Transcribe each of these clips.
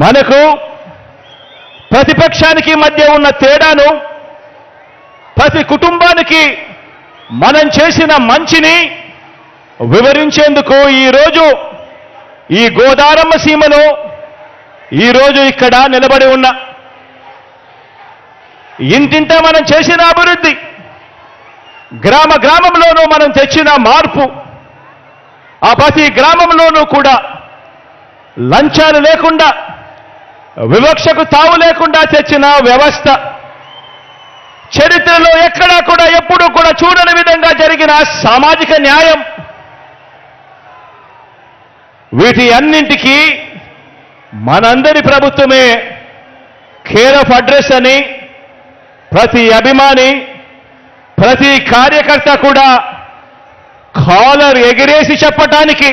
మనకు ప్రతిపక్షానికి మధ్య ఉన్న తేడాను, ప్రతి కుటుంబానికి మనం చేసిన మంచిని వివరించేందుకు ఈరోజు ఈ గోదారమ్మ సీమలో ఈరోజు ఇక్కడ నిలబడి ఉన్న ఇంటింట మనం చేసిన అభివృద్ధి, గ్రామ గ్రామంలోనూ మనం తెచ్చిన మార్పు, ఆ ప్రతి గ్రామంలోనూ కూడా లంచాలు లేకుండా, వివక్షకు తావు లేకుండా తెచ్చిన వ్యవస్థ, చరిత్రలో ఎక్కడా కూడా ఎప్పుడూ కూడా చూడని విధంగా జరిగిన సామాజిక న్యాయం, వీటి అన్నింటికీ మనందరి ప్రభుత్వమే కేర్ ఆఫ్ అడ్రస్ అని ప్రతి అభిమాని, ప్రతి కార్యకర్త కూడా కాలర్ ఎగిరేసి చెప్పటానికి,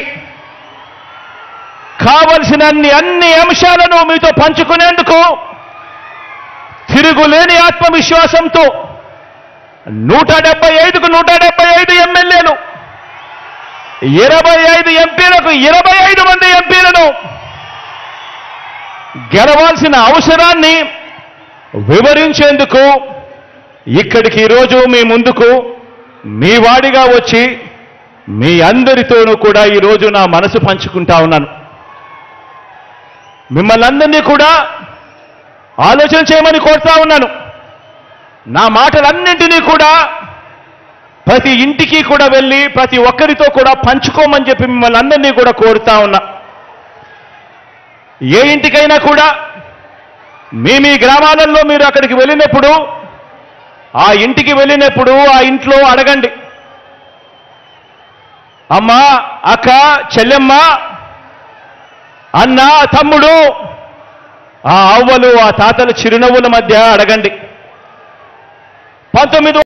కావలసిన అన్ని అంశాలను మీతో పంచుకునేందుకు తిరుగులేని ఆత్మవిశ్వాసంతో 175కు 175 ఎమ్మెల్యేలు, 25 ఎంపీలకు 25 మంది ఎంపీలను గెలవాల్సిన అవసరాన్ని వివరించేందుకు ఇక్కడికి ఈరోజు మీ ముందుకు మీ వాడిగా వచ్చి మీ అందరితోనూ కూడా ఈరోజు నా మనసు పంచుకుంటా ఉన్నాను. మిమ్మల్ని అందరినీ కూడా ఆలోచన చేయమని కోరుతా ఉన్నాను. నా మాటలన్నింటినీ కూడా ప్రతి ఇంటికి కూడా వెళ్ళి ప్రతి ఒక్కరితో కూడా పంచుకోమని చెప్పి మిమ్మల్ని అందరినీ కూడా కోరుతా ఉన్నా. ఏ ఇంటికైనా కూడా మీ గ్రామాలలో మీరు అక్కడికి వెళ్ళినప్పుడు, ఆ ఇంటికి వెళ్ళినప్పుడు ఆ ఇంట్లో అడగండి, అమ్మ, అక్క, చెల్లెమ్మ, అన్న, తమ్ముడు, ఆ అవ్వలు, ఆ తాతల చిరునవ్వుల మధ్య అడగండి.